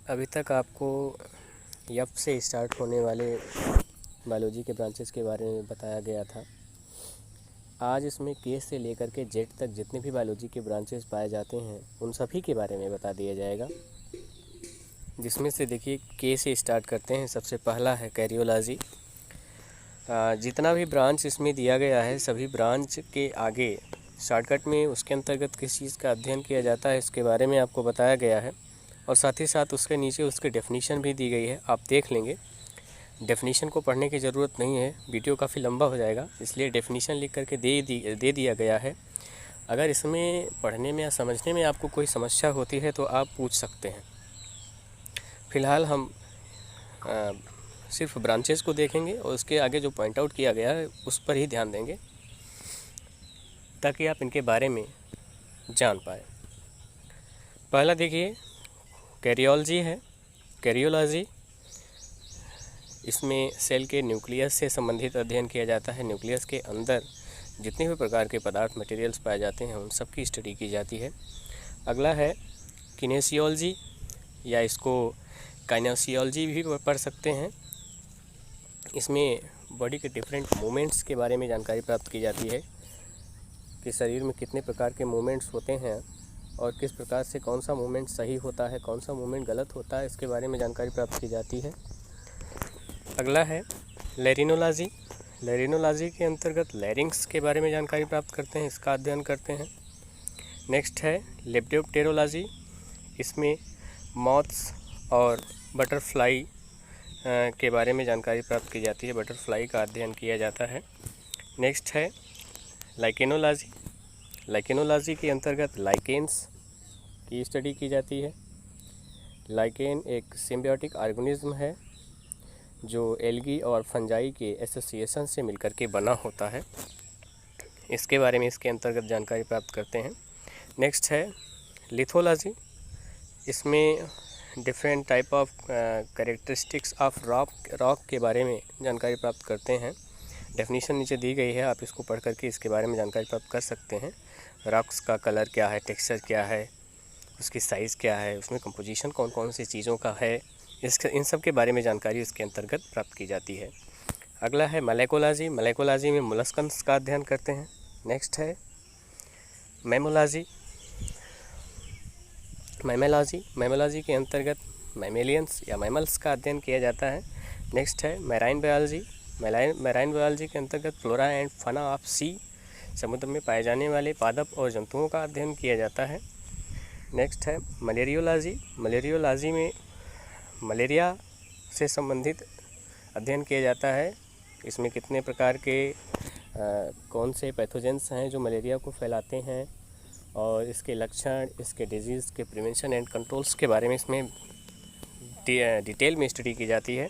अभी तक आपको यफ से स्टार्ट होने वाले बायोलॉजी के ब्रांचेस के बारे में बताया गया था। आज इसमें के से लेकर के जेड तक जितने भी बायोलॉजी के ब्रांचेस पाए जाते हैं उन सभी के बारे में बता दिया जाएगा। जिसमें से देखिए के से स्टार्ट करते हैं। सबसे पहला है कैरियोलॉजी। जितना भी ब्रांच इसमें दिया गया है सभी ब्रांच के आगे शॉर्टकट में उसके अंतर्गत किस चीज़ का अध्ययन किया जाता है इसके बारे में आपको बताया गया है और साथ ही साथ उसके नीचे उसकी डेफिनीशन भी दी गई है। आप देख लेंगे, डेफिनीशन को पढ़ने की ज़रूरत नहीं है, वीडियो काफ़ी लंबा हो जाएगा, इसलिए डेफिनीशन लिख करके दे दिया गया है। अगर इसमें पढ़ने में या समझने में आपको कोई समस्या होती है तो आप पूछ सकते हैं। फ़िलहाल हम सिर्फ ब्रांचेस को देखेंगे और उसके आगे जो पॉइंट आउट किया गया है उस पर ही ध्यान देंगे ताकि आप इनके बारे में जान पाए। पहला देखिए कैरियोलॉजी है। कैरियोलॉजी इसमें सेल के न्यूक्लियस से संबंधित अध्ययन किया जाता है। न्यूक्लियस के अंदर जितने भी प्रकार के पदार्थ मटेरियल्स पाए जाते हैं उन सब की स्टडी की जाती है। अगला है किनेसियोलॉजी या इसको काइनेसियोलॉजी भी पढ़ सकते हैं। इसमें बॉडी के डिफरेंट मूवमेंट्स के बारे में जानकारी प्राप्त की जाती है कि शरीर में कितने प्रकार के मूवमेंट्स होते हैं और किस प्रकार से कौन सा मूवमेंट सही होता है, कौन सा मूवमेंट गलत होता है, इसके बारे में जानकारी प्राप्त की जाती है। अगला है लैरिनोलॉजी। लैरिनोलॉजी के अंतर्गत लैरिंग्स के बारे में जानकारी प्राप्त करते हैं, इसका अध्ययन करते हैं। नेक्स्ट है लेप्टोप्टेरोलॉजी। इसमें मॉथ्स और बटरफ्लाई के बारे में जानकारी प्राप्त की जाती है, बटरफ्लाई का अध्ययन किया जाता है। नेक्स्ट है लाइकेनोलॉजी। लाइकेनोलॉजी के अंतर्गत लाइकेन्स की स्टडी की जाती है। लाइकेन एक सिम्बियोटिक ऑर्गेनिज्म है जो एल्गी और फंजाई के एसोसिएशन से मिलकर के बना होता है, इसके बारे में इसके अंतर्गत जानकारी प्राप्त करते हैं। नेक्स्ट है लिथोलॉजी। इसमें different type of characteristics of rock के बारे में जानकारी प्राप्त करते हैं। डेफिनीशन नीचे दी गई है, आप इसको पढ़ करके इसके बारे में जानकारी प्राप्त कर सकते हैं। रॉक्स का कलर क्या है, टेक्सचर क्या है, उसकी साइज़ क्या है, उसमें कंपोजिशन कौन कौन सी चीज़ों का है, इन सब के बारे में जानकारी इसके अंतर्गत प्राप्त की जाती है। अगला है मोलेकोलॉजी। मोलेकोलॉजी में मोलस्कन्स का अध्ययन करते हैं। नेक्स्ट है मैमोलॉजी। मैमोलॉजी के अंतर्गत मैमेलियंस या मैमल्स का अध्ययन किया जाता है। नेक्स्ट है मैराइन बायोलॉजी। मैराइन बायोलॉजी के अंतर्गत फ्लोरा एंड फना ऑफ सी, समुद्र में पाए जाने वाले पादप और जंतुओं का अध्ययन किया जाता है। नेक्स्ट है मलेरियोलॉजी। मलेरियोलॉजी में मलेरिया से संबंधित अध्ययन किया जाता है। इसमें कितने प्रकार के कौन से पैथोजेंस हैं जो मलेरिया को फैलाते हैं और इसके लक्षण, इसके डिजीज़ के प्रिवेंशन एंड कंट्रोल्स के बारे में इसमें डिटेल में स्टडी की जाती है।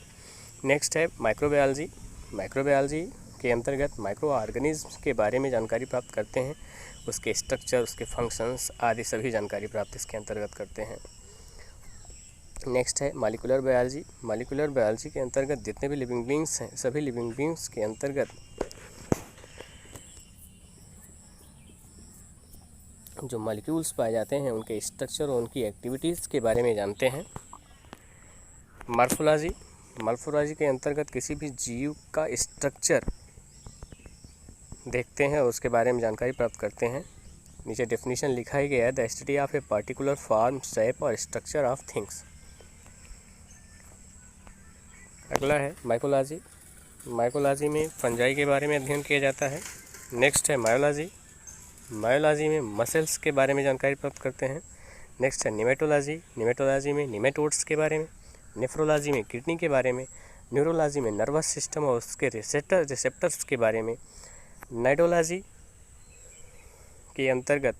नेक्स्ट है माइक्रोबायोलॉजी। माइक्रोबायोलॉजी के अंतर्गत माइक्रो ऑर्गेनिज्म के बारे में जानकारी प्राप्त करते हैं, उसके स्ट्रक्चर, उसके फंक्शंस आदि सभी जानकारी प्राप्त इसके अंतर्गत करते हैं। नेक्स्ट है मॉलिक्यूलर बायोलॉजी। मॉलिक्यूलर बायोलॉजी के अंतर्गत जितने भी लिविंग बींग्स हैं सभी लिविंग बींग्स के अंतर्गत जो मॉलिक्यूल्स पाए जाते हैं उनके स्ट्रक्चर और उनकी एक्टिविटीज़ के बारे में जानते हैं। मॉर्फोलॉजी। मॉर्फोलॉजी के अंतर्गत किसी भी जीव का स्ट्रक्चर देखते हैं और उसके बारे में जानकारी प्राप्त करते हैं। नीचे डेफिनेशन लिखा ही गया है, the study of a particular form, shape और स्ट्रक्चर ऑफ थिंग्स। अगला है माइकोलॉजी। माइकोलॉजी में फंजाई के बारे में अध्ययन किया जाता है। नेक्स्ट है मायोलॉजी। मायोलॉजी में मसल्स के बारे में जानकारी प्राप्त करते हैं। नेक्स्ट है निमेटोलॉजी। निमेटोलॉजी में निमेटोड्स के बारे में। नेफ्रोलॉजी में किडनी के बारे में। न्यूरोलॉजी में नर्वस सिस्टम और उसके रिसेप्टर्स के बारे में। नाइडोलॉजी के अंतर्गत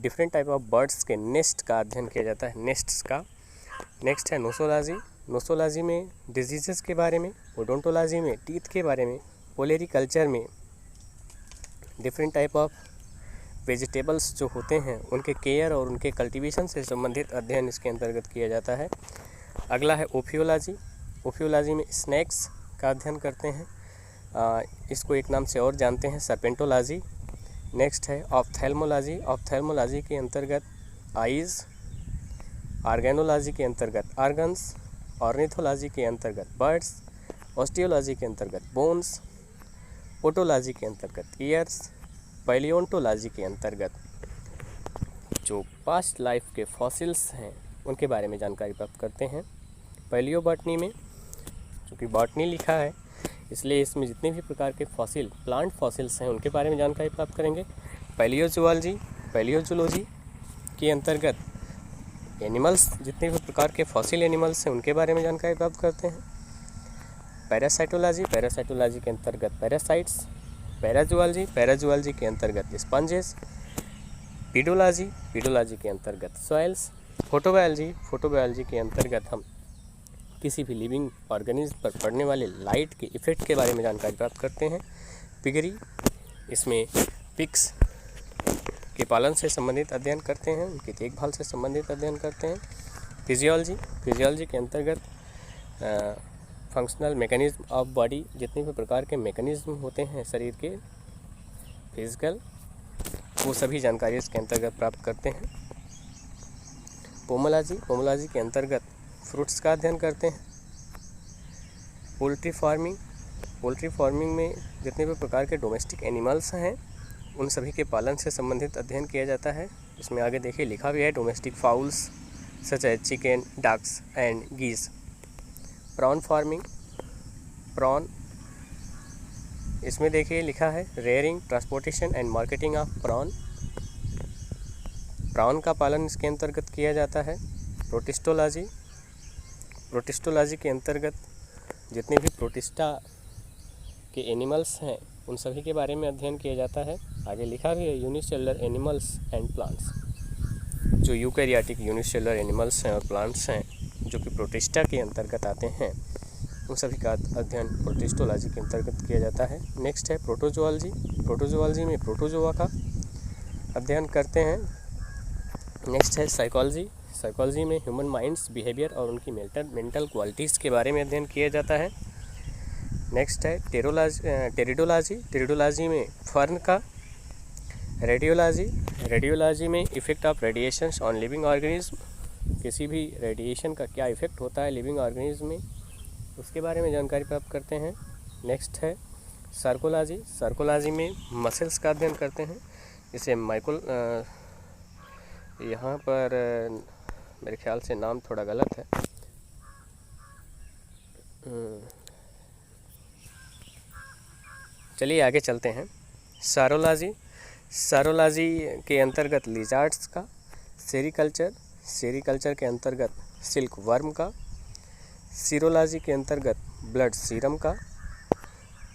डिफरेंट टाइप ऑफ बर्ड्स के नेस्ट का अध्ययन किया जाता है, नेस्ट्स का। नेक्स्ट है नोसोलॉजी। नोसोलॉजी में डिजीज़ के बारे में। ओडोंटोलॉजी में टीथ के बारे में। ओलेरीकल्चर में डिफरेंट टाइप ऑफ वेजिटेबल्स जो होते हैं उनके केयर और उनके कल्टीवेशन से संबंधित अध्ययन इसके अंतर्गत किया जाता है। अगला है ओफियोलॉजी। ओफियोलॉजी में स्नैक्स का अध्ययन करते हैं, इसको एक नाम से और जानते हैं सर्पेंटोलॉजी। नेक्स्ट है ऑफ्थेल्मोलॉजी। ऑफ्थेल्मोलॉजी के अंतर्गत आइज़, ऑर्गेनोलॉजी के अंतर्गत ऑर्गन्स, ऑर्निथोलॉजी के अंतर्गत बर्ड्स, ऑस्टियोलॉजी के अंतर्गत बोन्स, ओटोलॉजी के अंतर्गत ईयर्स, पैलियोंटोलॉजी के अंतर्गत जो पास्ट लाइफ के फॉसिल्स हैं उनके बारे में जानकारी प्राप्त करते हैं। पैलियोबॉटनी में, चूँकि बॉटनी लिखा है इसलिए इसमें जितने भी प्रकार के फॉसिल, प्लांट फॉसिल्स हैं उनके बारे में जानकारी प्राप्त करेंगे। पैलियोजूलॉजी के अंतर्गत एनिमल्स, जितने भी प्रकार के फॉसिल एनिमल्स हैं उनके बारे में जानकारी प्राप्त करते हैं। पैरासाइटोलॉजी के अंतर्गत पैरासाइट्स। पैराजूलॉजी के अंतर्गत स्पंजेस। पीडोलॉजी के अंतर्गत सॉइल्स। फोटोबायोलॉजी के अंतर्गत हम किसी भी लिविंग ऑर्गेनिज्म पर पड़ने वाले लाइट के इफ़ेक्ट के बारे में जानकारी प्राप्त करते हैं। पिगरी, इसमें पिग्स के पालन से संबंधित अध्ययन करते हैं, उनकी देखभाल से संबंधित अध्ययन करते हैं। फिजियोलॉजी के अंतर्गत फंक्शनल मैकेनिज्म ऑफ बॉडी, जितने भी प्रकार के मैकेनिज्म होते हैं शरीर के फिजिकल, वो सभी जानकारी इसके अंतर्गत प्राप्त करते हैं। पोमोलॉजी के अंतर्गत फ्रूट्स का अध्ययन करते हैं। पोल्ट्री फार्मिंग में जितने भी प्रकार के डोमेस्टिक एनिमल्स हैं उन सभी के पालन से संबंधित अध्ययन किया जाता है। इसमें आगे देखिए लिखा भी है domestic fowls such as chicken, ducks and geese. Prawn farming, इसमें देखिए लिखा है rearing, transportation and marketing of prawn का पालन इसके अंतर्गत किया जाता है। प्रोटिस्टोलॉजी के अंतर्गत जितने भी प्रोटिस्टा के एनिमल्स हैं उन सभी के बारे में अध्ययन किया जाता है। आगे लिखा भी है यूनिसेलुलर एनिमल्स एंड प्लांट्स, जो यूकैरियोटिक यूनिसेलुलर एनिमल्स हैं और प्लांट्स हैं जो कि प्रोटिस्टा के अंतर्गत आते हैं, उन सभी का अध्ययन प्रोटिस्टोलॉजी के अंतर्गत किया जाता है। नेक्स्ट है प्रोटोजोलॉजी में प्रोटोजोआ का अध्ययन करते हैं। नेक्स्ट है साइकोलॉजी में ह्यूमन माइंड्स, बिहेवियर और उनकी मेंटल क्वालिटीज़ के बारे में अध्ययन किया जाता है। नेक्स्ट है टेरिडोलॉजी में फर्न का। रेडियोलॉजी में effect of radiations on living organism, किसी भी रेडिएशन का क्या इफ़ेक्ट होता है लिविंग ऑर्गेनिज्म में, उसके बारे में जानकारी प्राप्त करते हैं। नेक्स्ट है सार्कोलॉजी में मसल्स का अध्ययन करते हैं। इसे यहाँ पर मेरे ख्याल से नाम थोड़ा गलत है, चलिए आगे चलते हैं। सारोलॉजी के अंतर्गत लिजार्ड्स का। सेरीकल्चर के अंतर्गत सिल्क वर्म का। सीरोलॉजी के अंतर्गत ब्लड सीरम का।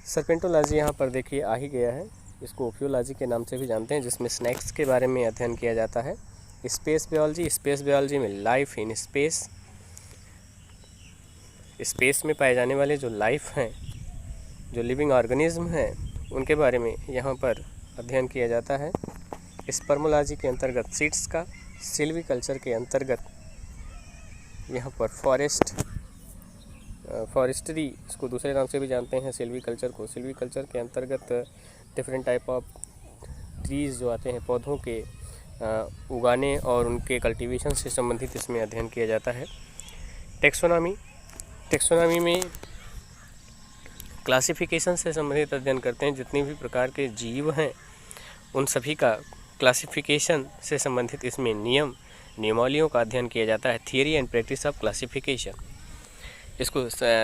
सर्पेंटोलॉजी यहाँ पर देखिए आ ही गया है, इसको ओफियोलॉजी के नाम से भी जानते हैं, जिसमें स्नैक्स के बारे में अध्ययन किया जाता है। स्पेस बायोलॉजी में लाइफ इन स्पेस में पाए जाने वाले जो लाइफ हैं, जो लिविंग ऑर्गेनिज्म हैं, उनके बारे में यहाँ पर अध्ययन किया जाता है। स्पर्मोलॉजी के अंतर्गत सीड्स का। सिल्वीकल्चर के अंतर्गत यहाँ पर फॉरेस्ट्री, इसको दूसरे नाम से भी जानते हैं सिल्वीकल्चर को। सिल्वीकल्चर के अंतर्गत डिफरेंट टाइप ऑफ ट्रीज़ जो आते हैं, पौधों के उगाने और उनके कल्टीवेशन से संबंधित इसमें अध्ययन किया जाता है। टेक्सोनॉमी में क्लासिफिकेशन से संबंधित अध्ययन करते हैं। जितने भी प्रकार के जीव हैं उन सभी का क्लासिफिकेशन से संबंधित इसमें नियमावलियों का अध्ययन किया जाता है। Theory and practice of classification, इसको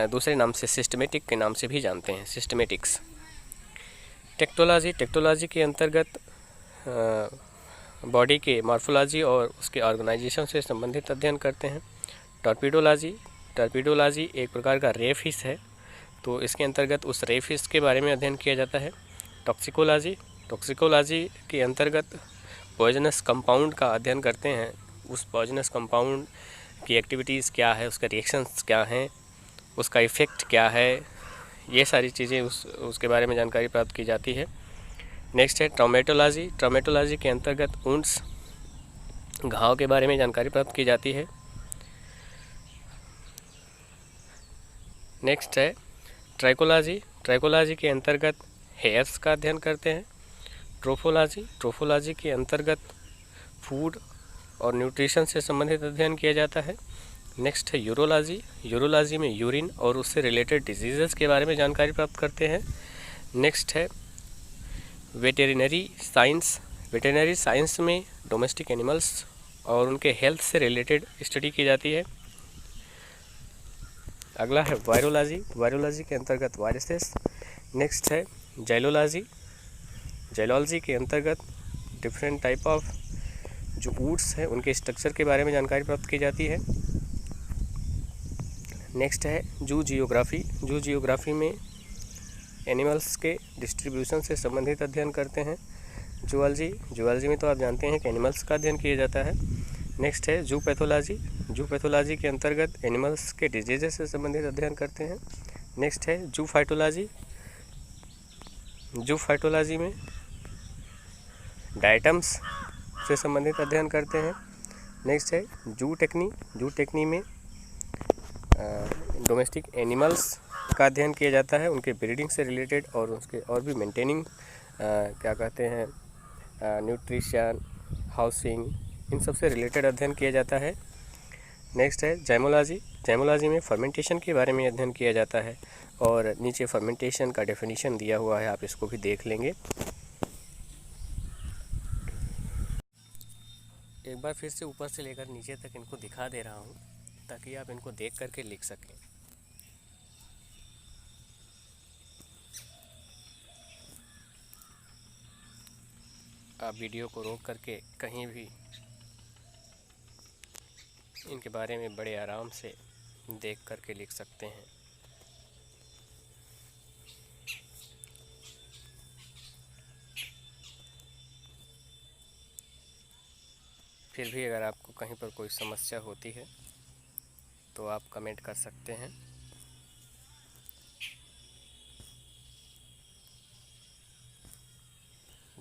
दूसरे नाम से सिस्टमेटिक के नाम से भी जानते हैं, सिस्टमेटिक्स। टेक्टोलॉजी के अंतर्गत बॉडी के मॉर्फोलॉजी और उसके ऑर्गेनाइजेशन से संबंधित अध्ययन करते हैं। टॉर्पिडोलॉजी एक प्रकार का रे फिश है, तो इसके अंतर्गत उस रे फिश के बारे में अध्ययन किया जाता है। टॉक्सिकोलॉजी के अंतर्गत पॉइजनस कंपाउंड का अध्ययन करते हैं। उस पॉइजनस कंपाउंड की एक्टिविटीज़ क्या है, उसका रिएक्शंस क्या हैं, उसका इफ़ेक्ट क्या है, ये सारी चीज़ें उसके बारे में जानकारी प्राप्त की जाती है। नेक्स्ट है ट्रॉमेटोलॉजी के अंतर्गत वुंड्स, घाव के बारे में जानकारी प्राप्त की जाती है। नेक्स्ट है ट्राइकोलॉजी के अंतर्गत हेयर्स का अध्ययन करते हैं। ट्रोफोलॉजी के अंतर्गत फूड और न्यूट्रिशन से संबंधित अध्ययन किया जाता है। नेक्स्ट है यूरोलॉजी। यूरोलॉजी में यूरिन और उससे रिलेटेड डिजीज़ के बारे में जानकारी प्राप्त करते हैं। नेक्स्ट है वेटेरिनरी साइंस। वेटेरिनरी साइंस में डोमेस्टिक एनिमल्स और उनके हेल्थ से रिलेटेड स्टडी की जाती है। अगला है वायरोलॉजी। वायरोलॉजी के अंतर्गत वायरसेस। नेक्स्ट है जाइलोलॉजी। जाइलॉलजी के अंतर्गत डिफरेंट टाइप ऑफ जो वुड्स हैं उनके स्ट्रक्चर के बारे में जानकारी प्राप्त की जाती है। नेक्स्ट है जू जियोग्राफी। जू जियोग्राफी में एनिमल्स के डिस्ट्रीब्यूशन से संबंधित अध्ययन करते हैं। जूलॉजी। जूलॉजी में तो आप जानते हैं कि एनिमल्स का अध्ययन किया जाता है। नेक्स्ट है जू पैथोलॉजी। जू पैथोलॉजी के अंतर्गत एनिमल्स के डिजीजेस से संबंधित अध्ययन करते हैं। नेक्स्ट है जू फाइटोलॉजी। जू फाइटोलॉजी में डायटम्स से संबंधित अध्ययन करते हैं। नेक्स्ट है जू टेक्नी। जू टेक्नी में डोमेस्टिक एनिमल्स का अध्ययन किया जाता है, उनके ब्रीडिंग से रिलेटेड और उसके और भी मेंटेनिंग क्या कहते हैं न्यूट्रिशन, हाउसिंग, इन सब से रिलेटेड अध्ययन किया जाता है। नेक्स्ट है जाइमोलॉजी। जाइमोलॉजी में फर्मेंटेशन के बारे में अध्ययन किया जाता है और नीचे फर्मेंटेशन का डेफिनेशन दिया हुआ है, आप इसको भी देख लेंगे। एक बार फिर से ऊपर से लेकर नीचे तक इनको दिखा दे रहा हूँ ताकि आप इनको देख करके लिख सकें। आप वीडियो को रोक करके कहीं भी इनके बारे में बड़े आराम से देख करके लिख सकते हैं। फिर भी अगर आपको कहीं पर कोई समस्या होती है तो आप कमेंट कर सकते हैं।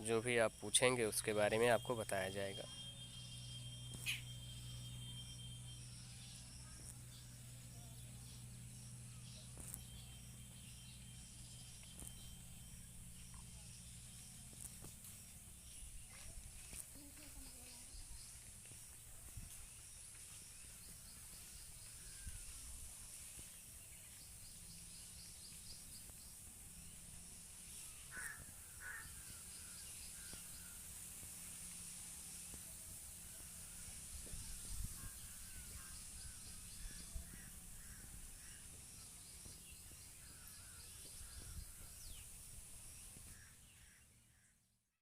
जो भी आप पूछेंगे उसके बारे में आपको बताया जाएगा।